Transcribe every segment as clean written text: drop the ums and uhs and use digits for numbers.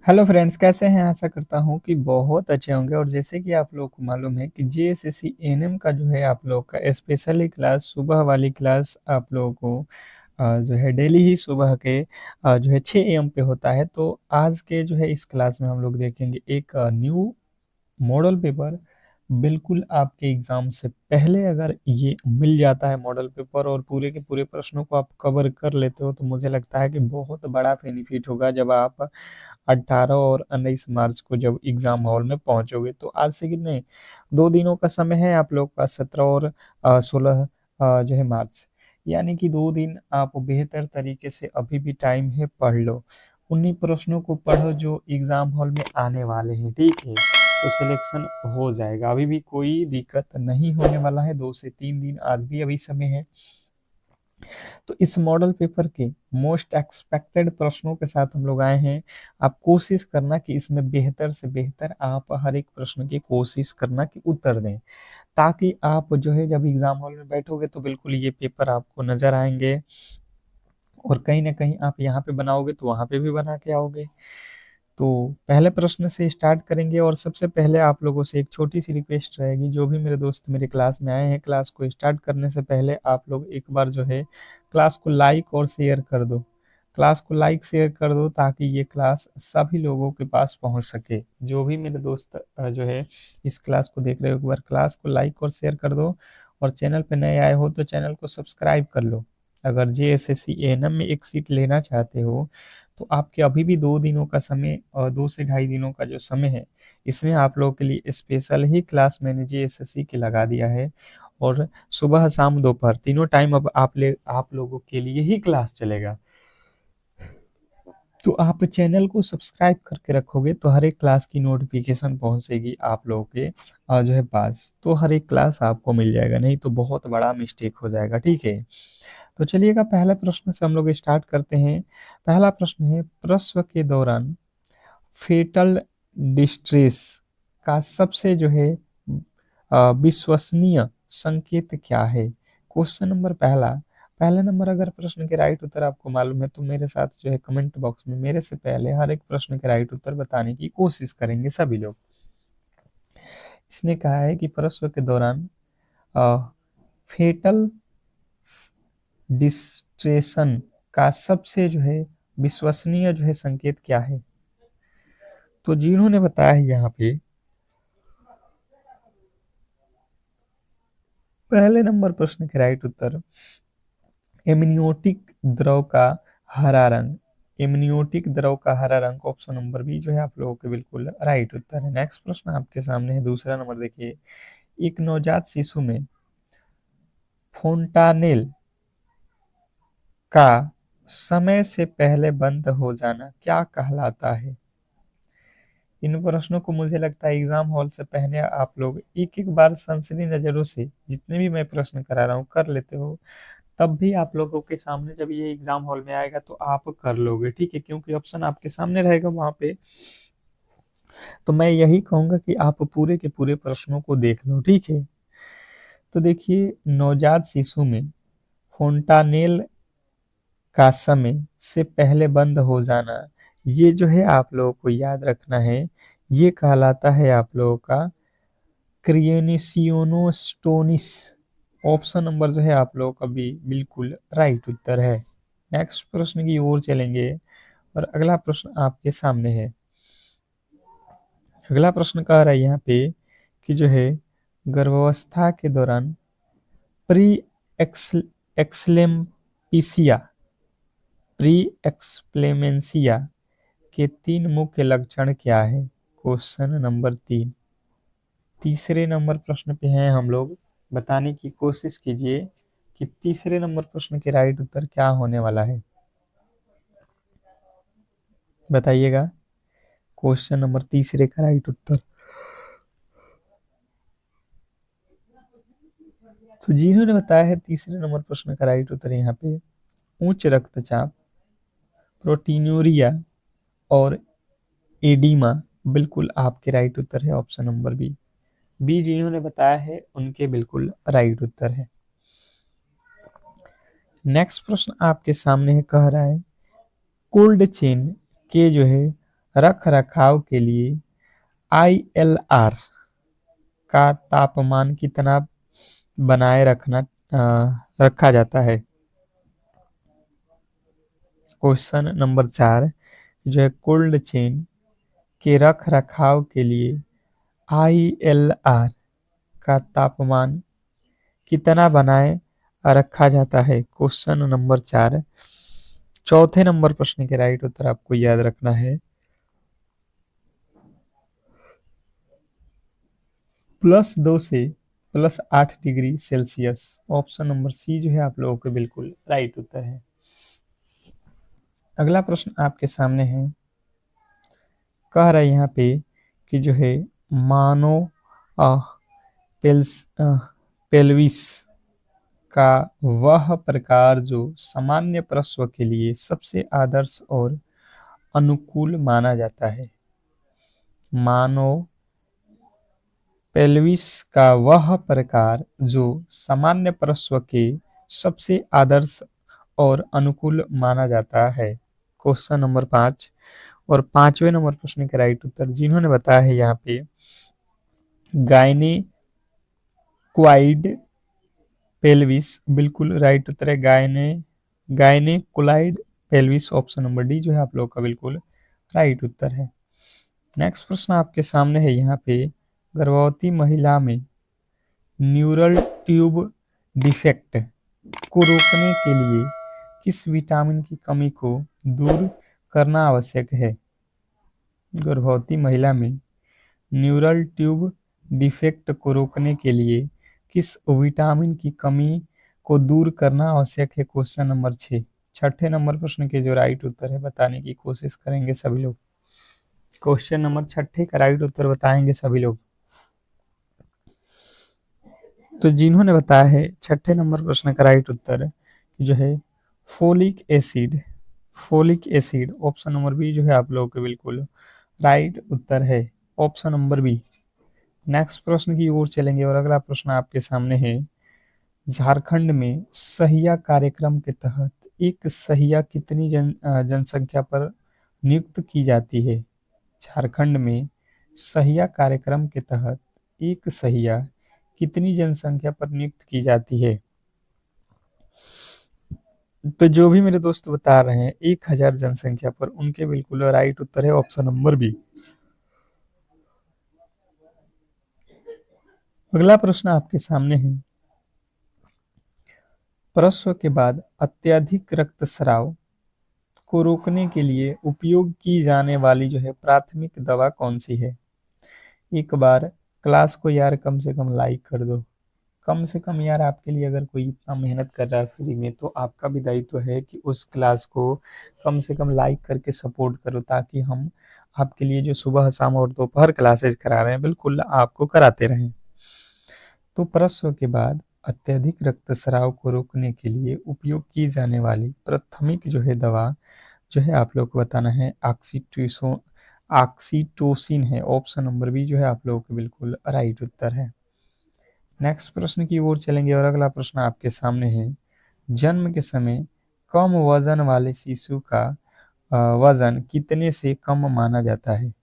Hello friends, कैसे हैं? आशा करता हूँ कि बहुत अच्छे होंगे। और जैसे कि आप लोग को मालूम है कि जेएसएससी एएनएम का जो है आप लोग का स्पेशली क्लास, सुबह वाली क्लास आप लोगों को जो है डेली ही सुबह के जो है 6 एएम पे होता है। तो आज के जो है इस क्लास में हम लोग देखेंगे एक न्यू मॉडल पेपर। बिल्कुल आपके एग्जाम से पहले अगर ये मिल जाता है मॉडल पेपर और पूरे के पूरे प्रश्नों को आप कवर कर लेते हो, तो मुझे लगता है कि बहुत बड़ा बेनिफिट होगा जब आप 18 और 19 मार्च को जब एग्जाम हॉल में पहुंचोगे। तो आज से कितने 2 दिनों का समय है आप लोग का, 17 और 16 जो है मार्च, यानी कि 2 दिन आप बेहतर तरीके से अभी भी टाइम है पढ़ लो। उन्हीं प्रश्नों को पढ़ो जो एग्जाम हॉल में आने वाले हैं, ठीक है? तो सिलेक्शन हो जाएगा, अभी भी कोई दिक्कत नहीं होने वाला है। 2 से 3 दिन आज भी अभी समय है। तो इस मॉडल पेपर के मोस्ट एक्सपेक्टेड प्रश्नों के साथ हम लोग आए हैं। आप कोशिश करना कि इसमें बेहतर से बेहतर आप हर एक प्रश्न की कोशिश करना कि उत्तर दें, ताकि आप जो है जब एग्जाम हॉल में बैठोगे तो बिल्कुल ये पेपर आपको नजर आएंगे। और कहीं ना कहीं आप यहाँ पे बनाओगे तो वहां पे भी बना के आओगे। तो पहले प्रश्न से स्टार्ट करेंगे। और सबसे पहले आप लोगों से एक छोटी सी रिक्वेस्ट रहेगी, जो भी मेरे दोस्त मेरे क्लास में आए हैं, क्लास को स्टार्ट करने से पहले आप लोग एक बार जो है क्लास को लाइक और शेयर कर दो। क्लास को लाइक शेयर कर दो ताकि ये क्लास सभी लोगों के पास पहुंच सके। जो भी मेरे दोस्त जो है इस क्लास को देख रहे हो, एक बार क्लास को लाइक और शेयर कर दो। और चैनल पे नए आए हो तो चैनल को सब्सक्राइब कर लो। अगर जेएसएससी एएनएम में एक सीट लेना चाहते हो तो आपके अभी भी 2 दिनों का समय और 2 से ढाई दिनों का जो समय है, इसमें आप लोगों के लिए स्पेशल ही क्लास मैंने जेएसएससी की लगा दिया है। और सुबह शाम दोपहर तीनों टाइम अब आप लोगों के लिए ही क्लास चलेगा। तो आप चैनल को सब्सक्राइब करके रखोगे तो हर एक क्लास की नोटिफिकेशन पहुंचेगी आप लोगों के जो है पास, तो हर एक क्लास आपको मिल जाएगा। नहीं तो बहुत बड़ा मिस्टेक हो जाएगा, ठीक है? तो चलिएगा पहला प्रश्न से हम लोग स्टार्ट करते हैं। पहला प्रश्न है, प्रसव के दौरान फेटल डिस्ट्रेस का सबसे जो है विश्वसनीय संकेत क्या है? क्वेश्चन नंबर पहला। पहले नंबर अगर प्रश्न के राइट उत्तर आपको मालूम है तो मेरे साथ जो है कमेंट बॉक्स में मेरे से पहले हर एक प्रश्न के राइट उत्तर बताने की कोशिश करेंगे सभी लोग। इसने कहा है कि प्रसव के दौरान फेटल डिस्ट्रेशन का सबसे जो है विश्वसनीय जो है संकेत क्या है? तो जिन्होंने बताया है यहाँ पे पहले नंबर प्रश्न के राइट उत्तर, एमनियोटिक द्रव का हरा रंग। एमनियोटिक द्रव का हरा रंग ऑप्शन नंबर बी जो है आप लोगों के बिल्कुल राइट उत्तर है। नेक्स्ट प्रश्न आपके सामने है, दूसरा नंबर देखिए। एक नवजात शिशु में फोंटानेल का समय से पहले बंद हो जाना क्या कहलाता है? इन प्रश्नों को मुझे लगता है एग्जाम हॉल से पहले आप लोग एक एक बार सनसनी नजरों से जितने भी मैं प्रश्न करा रहा हूँ कर लेते हो। तब भी आप लोगों के सामने जब ये एग्जाम हॉल में आएगा तो आप कर लोगे, ठीक है? क्योंकि ऑप्शन आपके सामने रहेगा वहां पे। तो मैं यही कहूंगा कि आप पूरे के पूरे प्रश्नों को देख लो, ठीक है? तो देखिए, नवजात शिशु में फोंटानेल का समय से पहले बंद हो जाना, ये जो है आप लोगों को याद रखना है। ये कहलाता है आप लोगों का क्रिएनिसियोनोस्टोनिस। ऑप्शन नंबर जो है आप लोगों का भी बिल्कुल राइट उत्तर है। नेक्स्ट प्रश्न की ओर चलेंगे। और अगला प्रश्न आपके सामने है। अगला प्रश्न कह रहा है यहाँ पे कि जो है गर्भावस्था के दौरान प्री एक्सलेम्पिसिया प्री एक्सप्लेमेंसिया के 3 मुख्य लक्षण क्या है? Question number 3। तीसरे नंबर प्रश्न पे हैं हम लोग। बताने की कोशिश कीजिए कि तीसरे नंबर प्रश्न के राइट उत्तर क्या होने वाला है। बताइएगा क्वेश्चन नंबर तीसरे का राइट उत्तर। तो जिन्होंने बताया है तीसरे नंबर प्रश्न का राइट उत्तर यहाँ पे उच्च रक्तचाप, प्रोटीनूरिया और एडिमा, बिल्कुल आपके राइट उत्तर है ऑप्शन नंबर बी। बी जिन्होंने बताया है उनके बिल्कुल राइट उत्तर है। नेक्स्ट प्रश्न आपके सामने है, कह रहा है कोल्ड चेन के जो है रख रखाव के लिए ILR का तापमान कितना बनाए रखा जाता है। क्वेश्चन नंबर 4 जो है कोल्ड चेन के रख रखाव के लिए ILR का तापमान कितना बनाए रखा जाता है। क्वेश्चन नंबर 4 चौथे नंबर प्रश्न के राइट उत्तर आपको याद रखना है +2 से +8 degree Celsius. Option number C जो है आप लोगों के बिल्कुल राइट उत्तर है। अगला प्रश्न आपके सामने है, कह रहा है यहाँ पे कि जो है मानव पेल्विस का वह प्रकार जो सामान्य प्रसव के लिए सबसे आदर्श और अनुकूल माना जाता है। मानव पेल्विस का वह प्रकार जो सामान्य प्रसव के सबसे आदर्श और अनुकूल माना जाता है। क्वेश्चन नंबर 5 और 5वें नंबर प्रश्न के राइट उत्तर जिन्होंने बताया है यहाँ पे गायनेक्वाइड पेल्विस, बिल्कुल राइट उत्तर है गायनेकुलाइड पेल्विस। ऑप्शन नंबर डी जो है आप लोग का बिल्कुल राइट उत्तर है। नेक्स्ट प्रश्न आपके सामने है यहाँ पे गर्भवती महिला में न्यूरल ट्यूब डिफेक्ट को रोकने के लिए किस विटामिन की कमी को दूर करना आवश्यक है। गर्भवती महिला में न्यूरल ट्यूब डिफेक्ट को रोकने के लिए किस विटामिन की कमी को दूर करना आवश्यक है। क्वेश्चन नंबर 6 छठे नंबर प्रश्न के जो राइट उत्तर है बताने की कोशिश करेंगे सभी लोग। क्वेश्चन नंबर 6 का राइट उत्तर बताएंगे सभी लोग। तो जिन्होंने बताया है 6 नंबर प्रश्न का राइट उत्तर जो है folic acid option number B जो है आप लोगों के बिल्कुल राइट उत्तर है। Option number B. नेक्स्ट प्रश्न की ओर चलेंगे और अगला प्रश्न आपके सामने है, झारखंड में सहिया कार्यक्रम के तहत एक सहिया कितनी जनसंख्या पर नियुक्त की जाती है। झारखंड में सहिया कार्यक्रम के तहत एक सहिया कितनी जनसंख्या पर नियुक्त की जाती है। तो जो भी मेरे दोस्त बता रहे हैं 1000 जनसंख्या पर, उनके बिल्कुल राइट उत्तर है ऑप्शन नंबर बी। अगला प्रश्न आपके सामने है, प्रसव के बाद अत्यधिक रक्तस्राव को रोकने के लिए उपयोग की जाने वाली जो है प्राथमिक दवा कौन सी है। एक बार क्लास को यार कम से कम लाइक कर दो, कम से कम यार आपके लिए अगर कोई इतना मेहनत कर रहा है फ्री में तो आपका भी दायित्व है कि उस क्लास को कम से कम लाइक करके सपोर्ट करो, ताकि हम आपके लिए जो सुबह शाम और दोपहर क्लासेज करा रहे हैं बिल्कुल आपको कराते रहें। तो प्रसव के बाद अत्यधिक रक्तस्राव को रोकने के लिए उपयोग की जाने वाली प्राथमिक जो है दवा जो है आप लोग को बताना है ऑक्सीटोसिन है। ऑप्शन नंबर बी जो है आप लोगों के बिल्कुल राइट उत्तर है। नेक्स्ट प्रश्न की ओर चलेंगे और अगला प्रश्न आपके सामने है, जन्म के समय कम वजन वाले शिशु का वजन कितने से कम माना जाता है।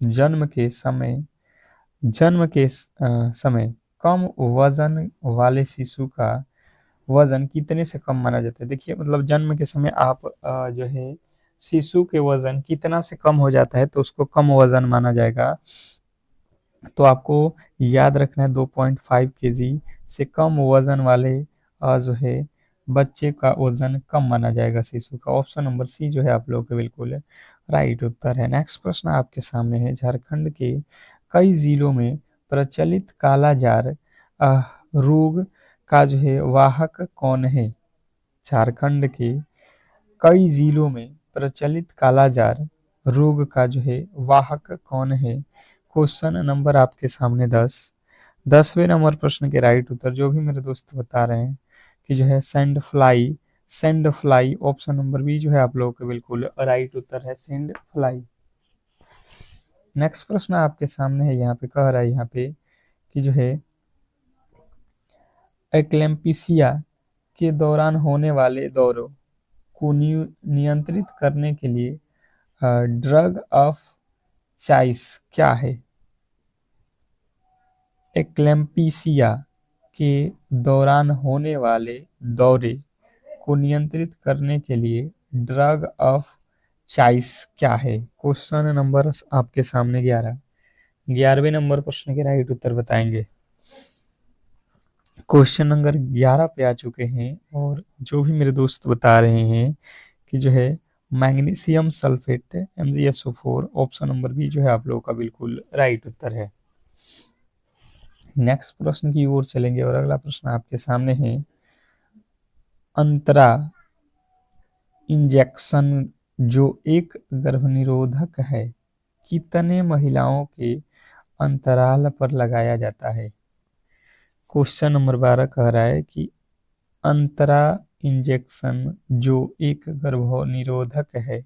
जन्म के समय कम वजन वाले शिशु का वजन कितने से कम माना जाता है। देखिए मतलब जन्म के समय आप जो है शिशु के वजन कितना से कम हो जाता है तो उसको कम वजन माना जाएगा। तो आपको याद रखना है 2.5 केजी से कम वजन वाले जो है बच्चे का वजन कम माना जाएगा शिशु का। ऑप्शन नंबर सी जो है आप लोगों के बिल्कुल राइट उत्तर है। नेक्स्ट प्रश्न आपके सामने है, झारखंड के कई जिलों में प्रचलित कालाजार रोग का जो है वाहक कौन है। झारखंड के कई जिलों में प्रचलित कालाजार रोग का जो है वाहक कौन है। क्वेश्चन नंबर आपके सामने 10वें नंबर प्रश्न के राइट उत्तर जो भी मेरे दोस्त बता रहे हैं कि जो है sand fly. Option number B जो है आप लोगों के बिल्कुल राइट उत्तर है सेंड फ्लाई। नेक्स्ट प्रश्न आपके सामने है, यहाँ पे कह रहा है यहाँ पे कि जो है एक्लेम्पिसिया के दौरान होने वाले दौरों को नियंत्रित करने के लिए ड्रग ऑफ चॉइस क्या है? एक्लेम्पीसिया के दौरान होने वाले दौरे को नियंत्रित करने के लिए ड्रग ऑफ चॉइस क्या है? क्वेश्चन नंबर आपके सामने 11वें नंबर प्रश्न के राइट उत्तर बताएंगे। क्वेश्चन नंबर 11 पे आ चुके हैं और जो भी मेरे दोस्त बता रहे हैं कि जो है magnesium sulphate MgSO4 option number B जो है आप लोगों का बिल्कुल राइट उत्तर है। नेक्स्ट प्रश्न की ओर चलेंगे और अगला प्रश्न आपके सामने है, अंतरा इंजेक्शन जो एक गर्भनिरोधक है कितने महिलाओं के अंतराल पर लगाया जाता है? क्वेश्चन नंबर 12 कह रहा है कि अंतरा इंजेक्शन जो एक गर्भनिरोधक है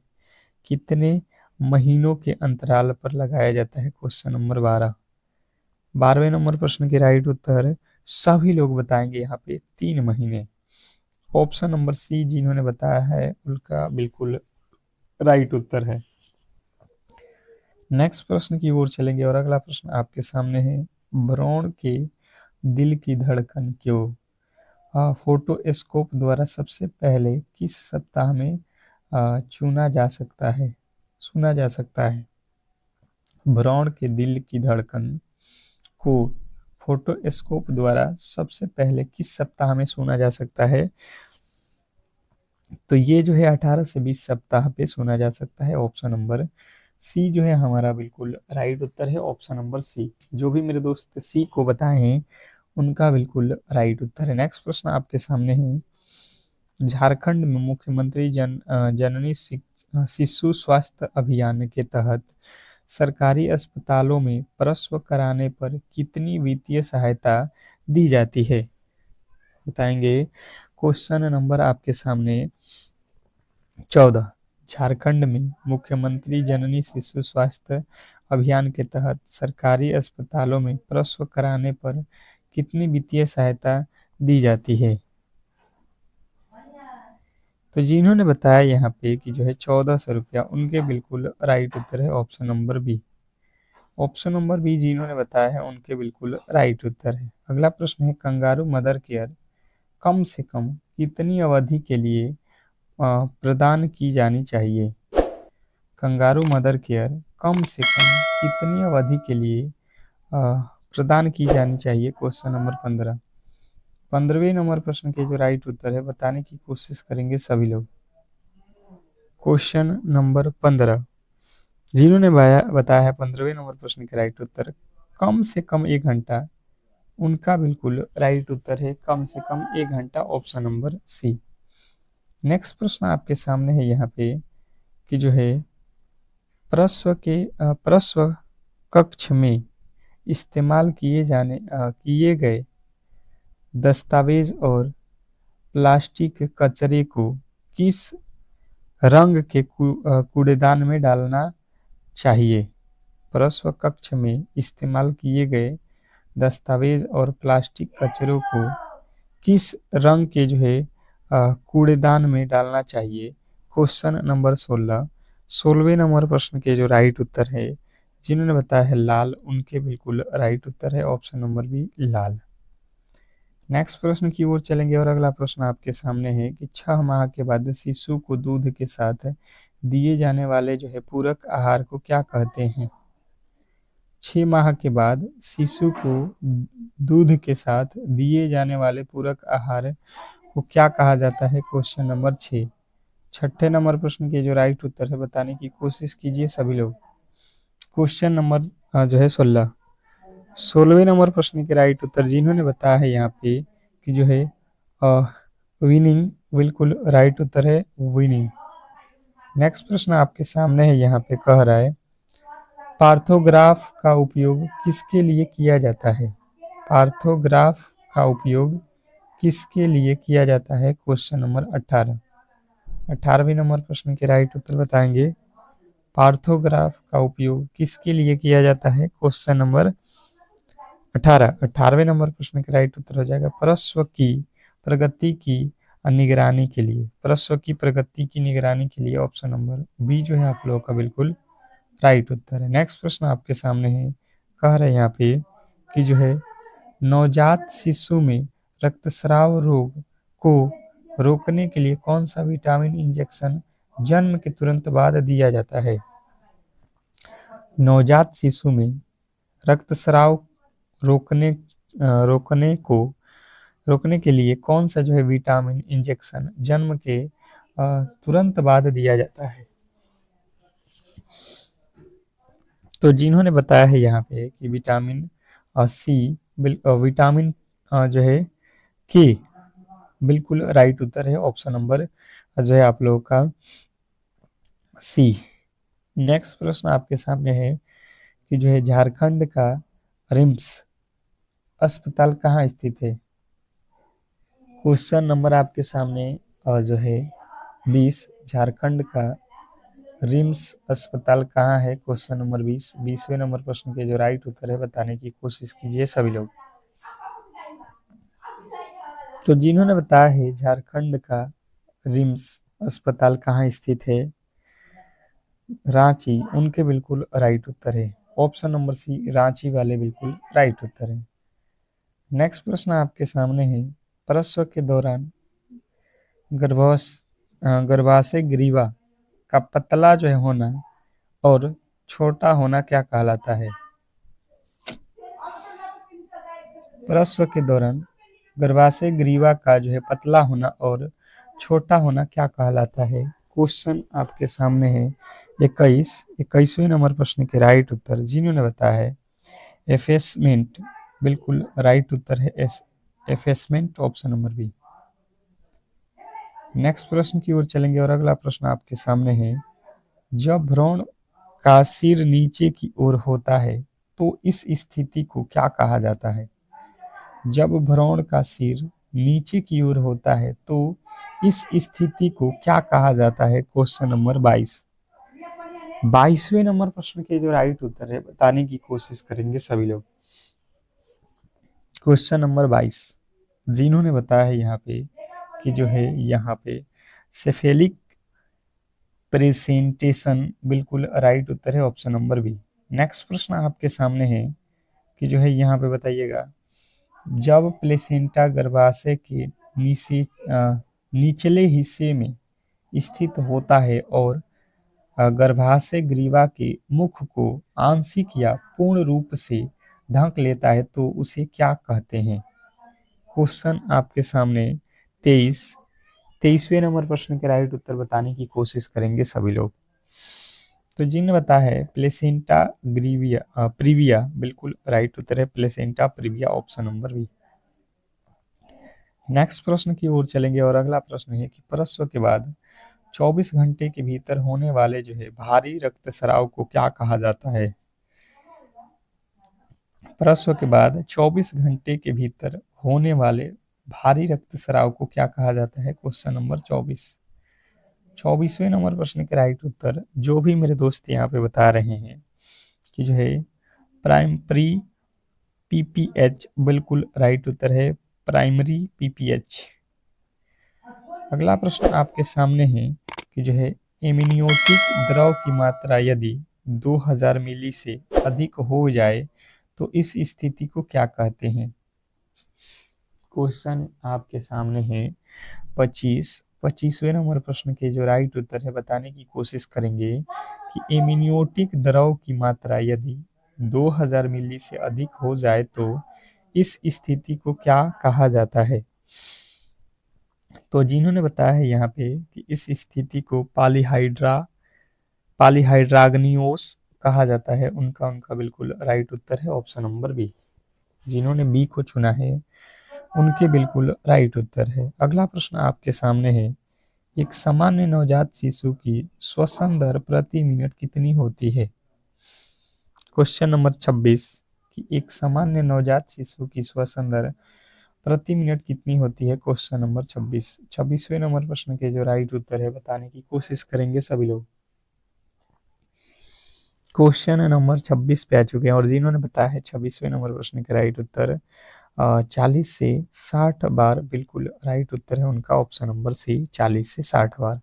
कितने महीनों के अंतराल पर लगाया जाता है? क्वेश्चन नंबर 12वें नंबर प्रश्न के राइट उत्तर सभी लोग बताएंगे यहाँ पे 3 महीने। ऑप्शन नंबर सी जिन्होंने बताया है उनका बिल्कुल राइट उत्तर है। नेक्स्ट प्रश्न की ओर चलेंगे और अगला प्रश्न आपके सामने है, भ्रूण के दिल की धड़कन क्यों फोटोस्कोप द्वारा सबसे पहले किस सप्ताह में सुना जा सकता है? भ्रूण के दिल की धड़कन को फोटोस्कोप द्वारा सबसे पहले किस सप्ताह में सुना जा सकता है? तो ये जो है 18 से 20 सप्ताह पे सुना जा सकता है। ऑप्शन नंबर सी जो है हमारा बिल्कुल राइट उत्तर है। ऑप्शन नंबर सी, जो भी मेरे दोस्त सी को बताए हैं उनका बिल्कुल राइट उत्तर है। नेक्स्ट प्रश्न आपके सामने है, झारखंड में मुख्यमंत्री जननी शिशु स्वास्थ्य अभियान के तहत सरकारी अस्पतालों में प्रसव कराने पर कितनी वित्तीय सहायता दी जाती है? बताएंगे। क्वेश्चन नंबर आपके सामने 14, झारखंड में मुख्यमंत्री जननी शिशु स्वास्थ्य अभियान के तहत सरकारी अस्पतालों में प्रसव कराने पर कितनी वित्तीय सहायता दी जाती है? तो जिन्होंने बताया यहाँ पे कि जो है 1400 रुपया, उनके बिल्कुल राइट उत्तर है option number B. Option number B जिन्होंने बताया है उनके बिल्कुल राइट उत्तर है। अगला प्रश्न है, कंगारू मदर केयर कम से कम कितनी अवधि के लिए प्रदान की जानी चाहिए? कंगारू मदर केयर कम से कम कितनी अवधि के लिए प्रदान की जानी चाहिए? क्वेश्चन नंबर 15वें नंबर प्रश्न के जो राइट उत्तर है बताने की कोशिश करेंगे सभी लोग। क्वेश्चन नंबर 15 जिन्होंने बताया है 15वें नंबर प्रश्न के राइट उत्तर कम से कम 1 घंटा, उनका बिल्कुल राइट उत्तर है कम से कम 1 घंटा। ऑप्शन नंबर सी। नेक्स्ट प्रश्न आपके सामने है यहाँ पे कि जो है प्रसव कक्ष में इस्तेमाल किए गए दस्तावेज और प्लास्टिक कचरे को किस रंग के कूड़ेदान में डालना चाहिए? प्रसव कक्ष में इस्तेमाल किए गए दस्तावेज और प्लास्टिक कचरों को किस रंग के जो है कूड़ेदान में डालना चाहिए? क्वेश्चन नंबर 16वें नंबर प्रश्न के जो राइट उत्तर है जिन्होंने बताया है लाल, उनके बिल्कुल राइट उत्तर है ऑप्शन नंबर बी लाल। नेक्स्ट प्रश्न की ओर चलेंगे और अगला प्रश्न आपके सामने है कि 6 माह के बाद शिशु को दूध के साथ दिए जाने वाले जो है पूरक आहार को क्या कहते हैं? 6 माह के बाद शिशु को दूध के साथ दिए जाने वाले पूरक आहार को क्या कहा जाता है? Question number 6। छठे नंबर प्रश्न के जो राइट उत्तर है बताने की कोशिश कीजिए सभी लोग। क्वेश्चन नंबर जो है 16वें नंबर प्रश्न के राइट उत्तर जिन्होंने बताया है यहाँ पे कि जो है विनिंग, बिल्कुल राइट उत्तर है विनिंग। नेक्स्ट प्रश्न आपके सामने है यहाँ पे कह रहा है, पार्थोग्राफ का उपयोग किसके लिए किया जाता है? पार्थोग्राफ का उपयोग किसके लिए किया जाता है? क्वेश्चन नंबर 18वें नंबर प्रश्न के राइट उत्तर बताएंगे। पार्थोग्राफ का उपयोग किसके लिए किया जाता है? क्वेश्चन नंबर 18वें नंबर प्रश्न का राइट उत्तर हो जाएगा प्रसव की प्रगति की निगरानी के लिए, प्रसव की प्रगति की निगरानी के लिए ऑप्शन नंबर बी जो है आप लोगों का बिल्कुल राइट उत्तर है। नेक्स्ट प्रश्न आपके सामने है, कह रहे हैं यहाँ पे कि जो है नवजात शिशु में रक्तस्राव रोग को रोकने के लिए कौन सा विटामिन इंजेक्शन जन्म के तुरंत बाद दिया जाता है। नवजात शिशु में रक्तस्राव रोकने रोकने को रोकने के लिए कौन सा जो है विटामिन इंजेक्शन जन्म के तुरंत बाद दिया जाता है। तो जिन्होंने बताया है यहाँ पे कि विटामिन सी, विटामिन जो है के बिल्कुल राइट उत्तर है, ऑप्शन नंबर जो है आप लोगों का सी। नेक्स्ट प्रश्न आपके सामने है कि जो है झारखंड का रिम्स अस्पताल कहाँ स्थित है। क्वेश्चन नंबर आपके सामने जो है 20, झारखंड का रिम्स अस्पताल कहाँ है, क्वेश्चन नंबर 20। 20वें नंबर प्रश्न के जो राइट उत्तर है बताने की कोशिश कीजिए सभी लोग। तो जिन्होंने बताया है झारखंड का रिम्स अस्पताल कहाँ स्थित है, रांची, उनके बिल्कुल राइट उत्तर है, ऑप्शन नंबर सी रांची वाले बिल्कुल राइट उत्तर है। नेक्स्ट प्रश्न आपके सामने है, प्रसव के दौरान गर्भाशय ग्रीवा का पतला जो है होना और छोटा होना क्या कहलाता है। प्रसव के दौरान गर्भाशय ग्रीवा का जो है पतला होना और छोटा होना क्या कहलाता है। क्वेश्चन आपके सामने है 21वें नंबर प्रश्न के राइट उत्तर जिन्होंने बताया है एफेसमेंट, बिल्कुल राइट उत्तर है effacement, option number B. Next प्रश्न की ओर चलेंगे और अगला प्रश्न आपके सामने है, जब भ्रूण का सिर नीचे की ओर होता है तो इस स्थिति को क्या कहा जाता है। जब भ्रूण का सिर नीचे की ओर होता है तो इस स्थिति को क्या कहा जाता है। क्वेश्चन नंबर 22वें नंबर प्रश्न के जो राइट उत्तर है बताने की कोशिश करेंगे सभी लोग। क्वेश्चन नंबर 22 जिन्होंने बताया है यहाँ पे कि जो है यहाँ पे सेफेलिक प्रेजेंटेशन, बिल्कुल राइट उत्तर है, ऑप्शन नंबर बी। नेक्स्ट प्रश्न आपके सामने है कि जो है यहाँ पे बताइएगा, जब प्लेसेंटा गर्भाशय के निचले हिस्से में स्थित होता है और गर्भाशय ग्रीवा के मुख को आंशिक या पूर्ण रूप से ढक लेता है तो उसे क्या कहते हैं। क्वेश्चन आपके सामने 23वें नंबर प्रश्न के राइट उत्तर बताने की कोशिश करेंगे सभी लोग। तो जिन्हें बताया है प्लेसेंटा ग्रीविया प्रीविया, बिल्कुल राइट उत्तर है placenta previa, option number B. Next प्रश्न की ओर चलेंगे और अगला प्रश्न है कि प्रसव के बाद 24 घंटे के भीतर होने वाले जो है भारी रक्तस्राव को क्या कहा जाता है। प्रसव के बाद 24 घंटे के भीतर होने वाले भारी रक्तस्राव को क्या कहा जाता है। क्वेश्चन नंबर 24वें नंबर प्रश्न के राइट उत्तर जो भी मेरे दोस्त यहाँ पे बता रहे हैं कि जो है प्राइमरी पीपीएच, बिल्कुल राइट उत्तर है प्राइमरी पीपीएच। अगला प्रश्न आपके सामने है कि जो है एमनियोटिक द्रव की मात्रा यदि 2000 मिली से अधिक हो जाए तो इस स्थिति को क्या कहते हैं। क्वेश्चन आपके सामने है 25वें नंबर प्रश्न के जो राइट उत्तर है बताने की कोशिश करेंगे कि एमनियोटिक द्रव की मात्रा यदि 2000 मिली से अधिक हो जाए तो इस स्थिति को क्या कहा जाता है। तो जिन्होंने बताया है यहाँ पे कि इस स्थिति को पॉलीहाइड्राग्नियोस कहा जाता है, उनका बिल्कुल राइट उत्तर है ऑप्शन नंबर बी। जिन्होंने बी को चुना है उनके बिल्कुल राइट उत्तर है। अगला प्रश्न आपके सामने है, एक सामान्य नवजात शिशु की श्वसन दर प्रति मिनट कितनी होती है। क्वेश्चन नंबर 26 कि एक सामान्य नवजात शिशु की श्वसन दर प्रति मिनट कितनी होती है। क्वेश्चन नंबर 26वें नंबर प्रश्न के जो राइट उत्तर है बताने की कोशिश करेंगे सभी लोग। क्वेश्चन नंबर 26 पे आ चुके हैं और जिन्होंने बताया है 26वें नंबर प्रश्न के राइट उत्तर 40 से 60 बार बिल्कुल राइट उत्तर है उनका ऑप्शन नंबर सी, 40 से 60 बार।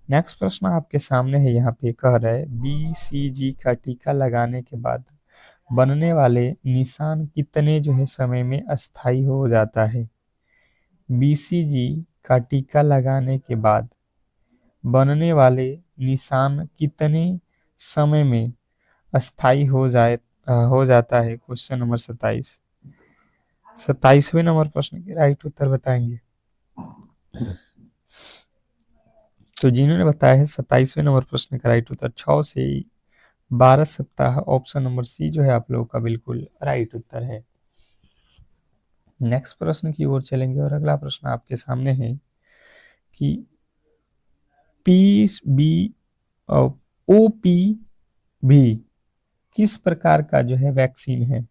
नेक्स्ट प्रश्न आपके सामने है, यहाँ पे कह रहा है BCG का टीका लगाने के बाद बनने वाले निशान कितने जो है समय में अस्थायी हो जाता है। BCG का टीका लगाने के बाद बनने वाले निशान कितने समय में अस्थायी हो जाता है। Question number 27। 27वें नंबर प्रश्न के राइट उत्तर बताएंगे। तो जिन्होंने बताया है 27वें नंबर प्रश्न का राइट उत्तर 6 से 12 सप्ताह, ऑप्शन नंबर सी जो है आप लोगों का बिल्कुल राइट उत्तर है। नेक्स्ट प्रश्न की ओर चलेंगे और अगला प्रश्न आपके सामने है कि OPV किस प्रकार का जो है वैक्सीन है।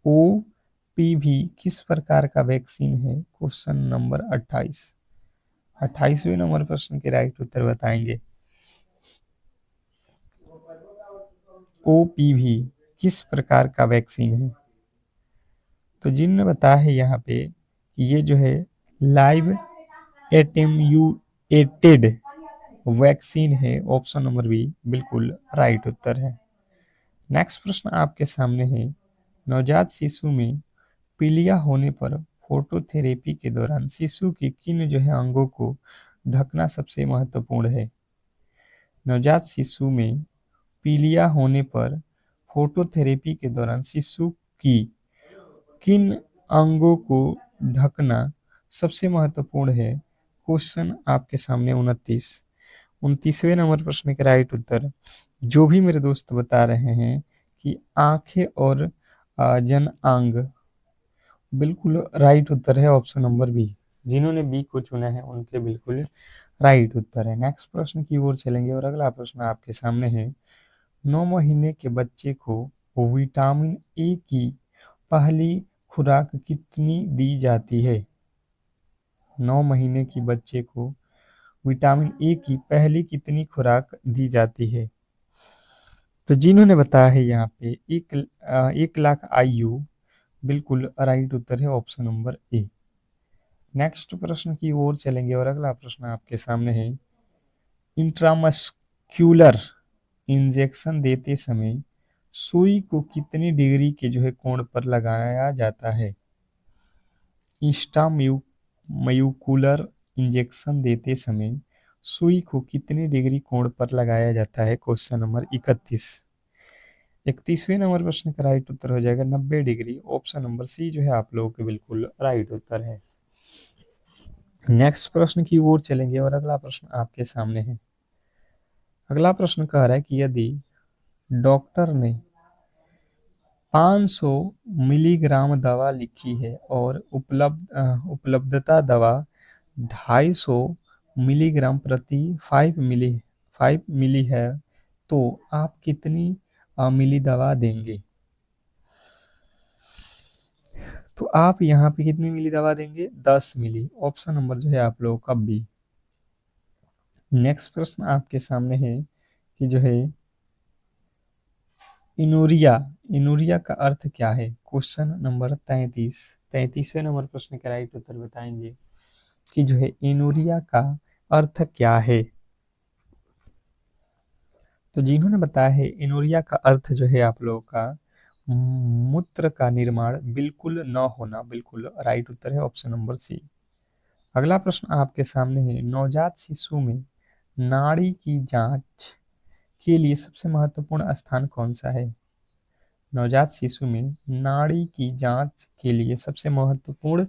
OPV किस प्रकार का वैक्सीन है। Question number 28। 28वें नंबर प्रश्न के राइट उत्तर बताएंगे। OPV किस प्रकार का वैक्सीन है। तो जिन्होंने बताया है यहाँ पे कि ये जो है लाइव एटेम्यूएटेड वैक्सीन है, ऑप्शन नंबर बी बिल्कुल राइट उत्तर है। नेक्स्ट प्रश्न आपके सामने है, नवजात शिशु में पीलिया होने पर फोटोथेरेपी के दौरान शिशु के किन जो है अंगों को ढकना सबसे महत्वपूर्ण है। नवजात शिशु में पीलिया होने पर फोटोथेरेपी के दौरान शिशु की किन अंगों को ढकना सबसे महत्वपूर्ण है। क्वेश्चन आपके सामने 29वें नंबर प्रश्न के राइट उत्तर जो भी मेरे दोस्त बता रहे हैं कि आंखें और जन अंग, बिल्कुल राइट उत्तर है ऑप्शन नंबर बी। जिन्होंने बी को चुना है उनके बिल्कुल राइट उत्तर है। नेक्स्ट प्रश्न की ओर चलेंगे और अगला प्रश्न आपके सामने है, 9 महीने के बच्चे को विटामिन ए की पहली खुराक कितनी दी जाती है। 9 महीने की बच्चे को विटामिन ए की पहली कितनी खुराक दी जाती है। तो जिन्होंने बताया है यहाँ पे 1 लाख IU, बिल्कुल राइट उत्तर है ऑप्शन नंबर ए। नेक्स्ट प्रश्न की ओर चलेंगे और अगला प्रश्न आपके सामने है, इंट्रामस्क्यूलर इंजेक्शन देते समय सुई को कितनी डिग्री के जो है कोण पर लगाया जाता है। इंस्ट्राम्यूकुलर इंजेक्शन देते समय सुई को कितनी डिग्री कोण पर लगाया जाता है। Question number 31। 31वें नंबर प्रश्न का राइट उत्तर हो जाएगा 90 डिग्री, ऑप्शन नंबर सी जो है आप लोगों के बिल्कुल राइट उत्तर है। नेक्स्ट प्रश्न की ओर चलेंगे और अगला प्रश्न आपके सामने है। अगला प्रश्न कह रहा है कि यदि डॉक्टर ने 500 मिलीग्राम दवा लिखी है और उपलब्धता दवा 250 मिलीग्राम प्रति 5 मिली है, तो आप कितनी मिली दवा देंगे। तो आप यहाँ पे कितनी मिली दवा देंगे, 10 मिली, ऑप्शन नंबर जो है आप लोगों का बी। नेक्स्ट प्रश्न आपके सामने है कि जो है इनोरिया का अर्थ क्या है। क्वेश्चन नंबर 33वें नंबर प्रश्न का राइट उत्तर बताएंगे कि जो है इनोरिया का अर्थ क्या है। तो जिन्होंने बताया है इनोरिया का अर्थ जो है आप लोगों का मूत्र का निर्माण बिल्कुल न होना, बिल्कुल राइट उत्तर है ऑप्शन नंबर सी। अगला प्रश्न आपके सामने है, नवजात शिशु में नाड़ी की जांच के लिए सबसे महत्वपूर्ण स्थान कौन सा है। नवजात शिशु में नाड़ी की जांच के लिए सबसे महत्वपूर्ण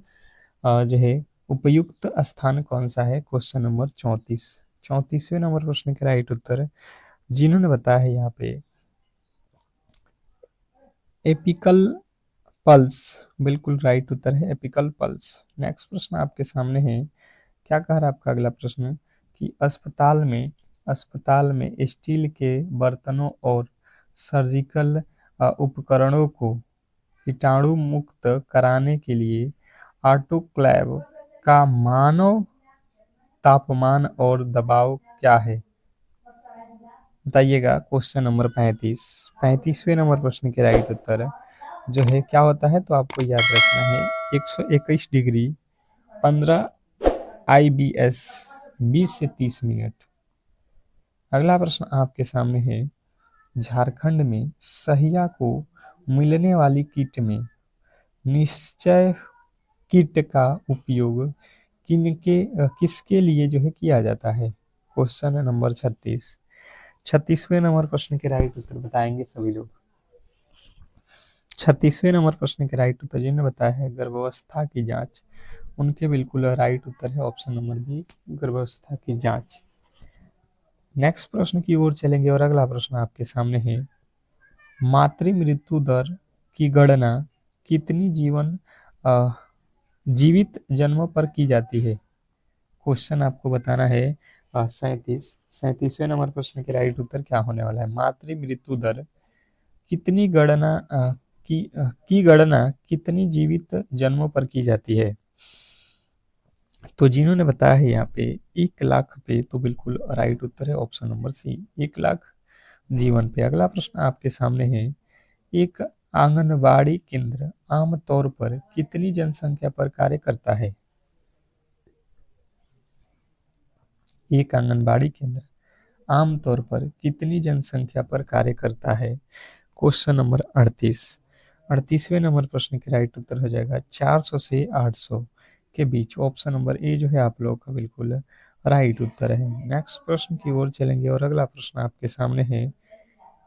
जो है उपयुक्त स्थान कौन सा है। क्वेश्चन नंबर 34वें नंबर प्रश्न का राइट उत्तर जिन्होंने बताया है यहाँ पे एपिकल पल्स, बिल्कुल राइट उत्तर है एपिकल पल्स। नेक्स्ट प्रश्न आपके सामने है, क्या कह रहा है आपका अगला प्रश्न कि अस्पताल में स्टील के बर्तनों और सर्जिकल उपकरणों को कीटाणु मुक्त कराने के लिए ऑटोक्लेव का मानव तापमान और दबाव क्या है, बताइएगा। Question number 35। 35वें नंबर प्रश्न के राइट उत्तर जो है क्या होता है, तो आपको याद रखना है 121 डिग्री 15 IBS 20 से 30 मिनट। अगला प्रश्न आपके सामने है, झारखंड में सहिया को मिलने वाली किट में निश्चय किट का उपयोग किसके लिए जो है किया जाता है। Question number 36। 36वें नंबर प्रश्न के राइट उत्तर बताएंगे सभी लोग। 36वें नंबर प्रश्न के राइट उत्तर जिन्होंने बताया है गर्भावस्था की जांच, उनके बिल्कुल राइट उत्तर है ऑप्शन नंबर बी, गर्भावस्था की जांच। नेक्स्ट प्रश्न की ओर चलेंगे और अगला प्रश्न आपके सामने है, मातृ मृत्यु दर की गणना कितनी जीवित जन्मों पर की जाती है। क्वेश्चन आपको बताना है 37वें नंबर प्रश्न के राइट उत्तर क्या होने वाला है, मातृ मृत्यु दर कितनी गणना की गणना कितनी जीवित जन्मों पर की जाती है। तो जिन्होंने बताया है यहाँ पे 1 लाख पे, तो बिल्कुल राइट उत्तर है ऑप्शन नंबर सी, 1 लाख जीवन पे। अगला प्रश्न आपके सामने है, एक आंगनबाड़ी केंद्र आमतौर पर कितनी जनसंख्या पर कार्य करता है। एक आंगनबाड़ी केंद्र आमतौर पर कितनी जनसंख्या पर कार्य करता है। क्वेश्चन नंबर 38वें नंबर प्रश्न के राइट उत्तर हो जाएगा 400 से 800 के बीच। ऑप्शन नंबर ए जो है आप लोगों का बिल्कुल राइट उत्तर है। नेक्स्ट प्रश्न की ओर चलेंगे और अगला प्रश्न आपके सामने है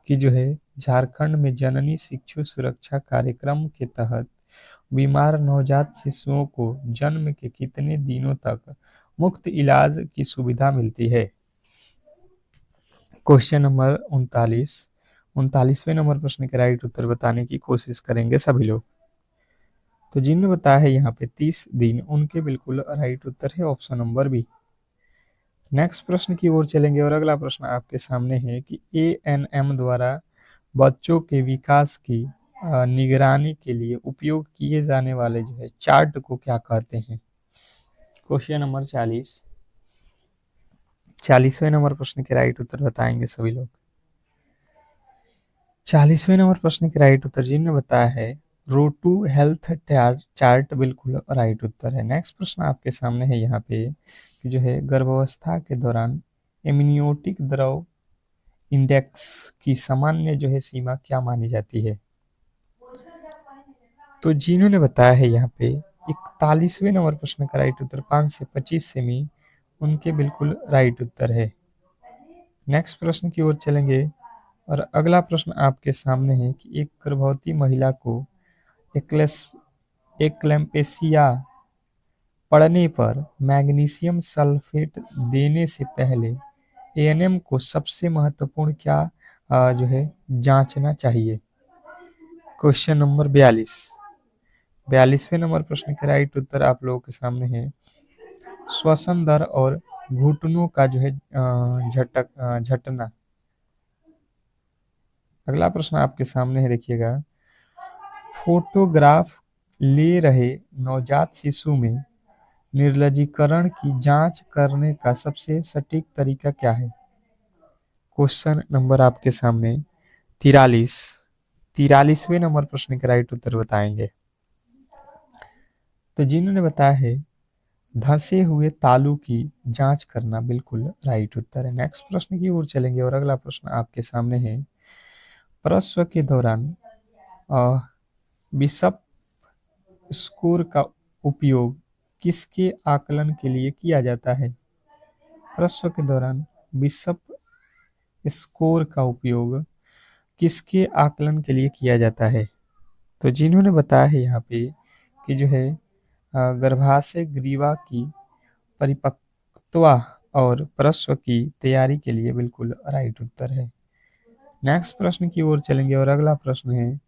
कि जो है झारखंड में जननी शिशु सुरक्षा कार्यक्रम के तहत बीमार नवजात शिशुओं को जन्म के कितने दिनों तक मुफ्त इलाज की सुविधा मिलती है। क्वेश्चन नंबर 39वें नंबर प्रश्न के राइट उत्तर बताने की कोशिश करेंगे सभी लोग। तो जिन्होंने बताया है यहाँ पे 30 दिन, उनके बिल्कुल राइट उत्तर है ऑप्शन नंबर बी। नेक्स्ट प्रश्न की ओर चलेंगे और अगला प्रश्न आपके सामने है कि ANM द्वारा बच्चों के विकास की निगरानी के लिए उपयोग किए जाने वाले जो है चार्ट को क्या कहते हैं। क्वेश्चन नंबर 40वें नंबर प्रश्न के राइट उत्तर बताएंगे सभी लोग। 40वें नंबर प्रश्न के राइट उत्तर जिन्होंने बताया है रोटू हेल्थ चार्ट, बिल्कुल राइट उत्तर है। नेक्स्ट प्रश्न आपके सामने है यहाँ पे कि जो है गर्भावस्था के दौरान एमनियोटिक द्रव इंडेक्स की सामान्य जो है सीमा क्या मानी जाती है। तो जिन्होंने बताया है यहाँ पे 41वें नंबर प्रश्न का राइट उत्तर 5 से 25 सेमी, उनके बिल्कुल राइट उत्तर है। नेक्स्ट प्रश्न की ओर चलेंगे और अगला प्रश्न आपके सामने है कि एक गर्भवती महिला को एक्लेम्पेसिया पड़ने पर मैग्नीशियम सल्फेट देने से पहले ANM को सबसे महत्वपूर्ण क्या जो है जांचना चाहिए। क्वेश्चन नंबर 42वें नंबर प्रश्न का राइट उत्तर आप लोगों के सामने है, श्वसन दर और घुटनों का जो है झटना। अगला प्रश्न आपके सामने है, देखिएगा, फोटोग्राफ ले रहे नवजात शिशु में निर्जलीकरण की जांच करने का सबसे सटीक तरीका क्या है। क्वेश्चन नंबर आपके सामने 43वें नंबर प्रश्न के राइट उत्तर बताएंगे। तो जिन्होंने बताया है धंसे हुए तालू की जांच करना, बिल्कुल राइट उत्तर है। नेक्स्ट प्रश्न की ओर चलेंगे और अगला प्रश्न आपके सामने है, प्रसव के दौरान बिशप स्कोर का उपयोग किसके आकलन के लिए किया जाता है। प्रसव के दौरान बिशप स्कोर का उपयोग किसके आकलन के लिए किया जाता है। तो जिन्होंने बताया है यहाँ पे कि जो है गर्भाशय ग्रीवा की परिपक्वता और प्रसव की तैयारी के लिए, बिल्कुल राइट उत्तर है। नेक्स्ट प्रश्न की ओर चलेंगे और अगला प्रश्न है,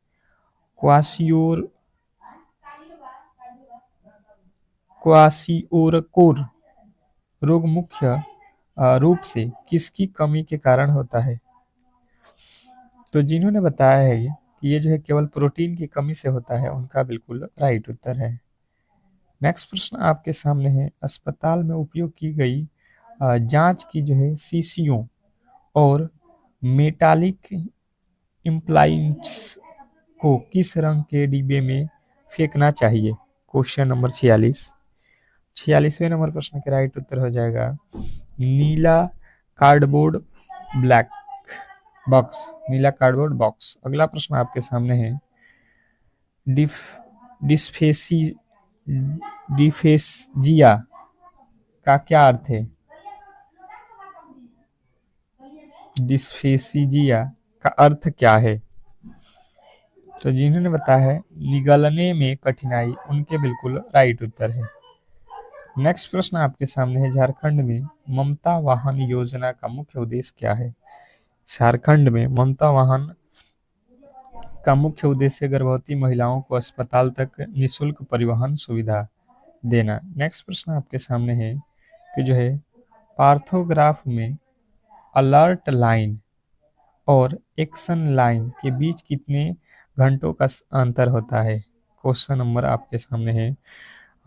क्वाशियोरकोर रोग मुख्य रूप से किसकी कमी के कारण होता है। तो जिन्होंने बताया है कि ये जो है केवल प्रोटीन की कमी से होता है, उनका बिल्कुल राइट उत्तर है। नेक्स्ट प्रश्न आपके सामने है, अस्पताल में उपयोग की गई जांच की जो है शीशियों और मेटालिक इम्प्लांट्स को किस रंग के डिब्बे में फेंकना चाहिए? Question number 46। 46वें नंबर प्रश्न का राइट उत्तर हो जाएगा नीला कार्डबोर्ड ब्लैक बॉक्स, नीला कार्डबोर्ड बॉक्स। अगला प्रश्न आपके सामने है डिफ डिस्फेसी डिफेजिया का क्या अर्थ है? डिस्फेसिजिया का अर्थ क्या है? तो जिन्होंने बताया है निगलने में कठिनाई, उनके बिल्कुल राइट उत्तर है। नेक्स्ट प्रश्न आपके सामने है झारखंड में ममता वाहन योजना का मुख्य उद्देश्य क्या है? झारखंड में ममता वाहन का मुख्य उद्देश्य गर्भवती महिलाओं को अस्पताल तक निशुल्क परिवहन सुविधा देना। नेक्स्ट प्रश्न आपके सामने है कि जो है पार्थोग्राफ में अलर्ट लाइन और एक्शन लाइन के बीच कितने घंटों का अंतर होता है? क्वेश्चन नंबर आपके सामने है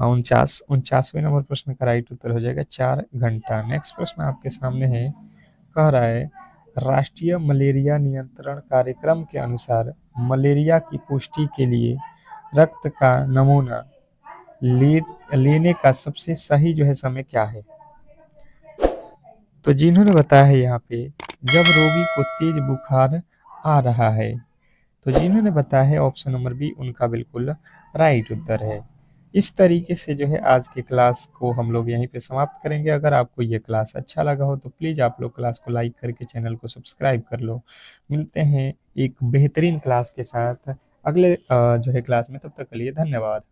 49वें नंबर प्रश्न का राइट उत्तर हो जाएगा 4 घंटा। नेक्स्ट प्रश्न आपके सामने है, कह रहा है राष्ट्रीय मलेरिया नियंत्रण कार्यक्रम के अनुसार मलेरिया की पुष्टि के लिए रक्त का नमूना लेने का सबसे सही जो है समय क्या है? तो जिन्होंने बताया है यहाँ पे जब रोगी को तेज बुखार आ रहा है, तो जिन्होंने बताया है ऑप्शन नंबर बी उनका बिल्कुल राइट उत्तर है। इस तरीके से जो है आज की क्लास को हम लोग यहीं पे समाप्त करेंगे। अगर आपको ये क्लास अच्छा लगा हो तो प्लीज़ आप लोग क्लास को लाइक करके चैनल को सब्सक्राइब कर लो। मिलते हैं एक बेहतरीन क्लास के साथ अगले जो है क्लास में, तब तक के लिए धन्यवाद।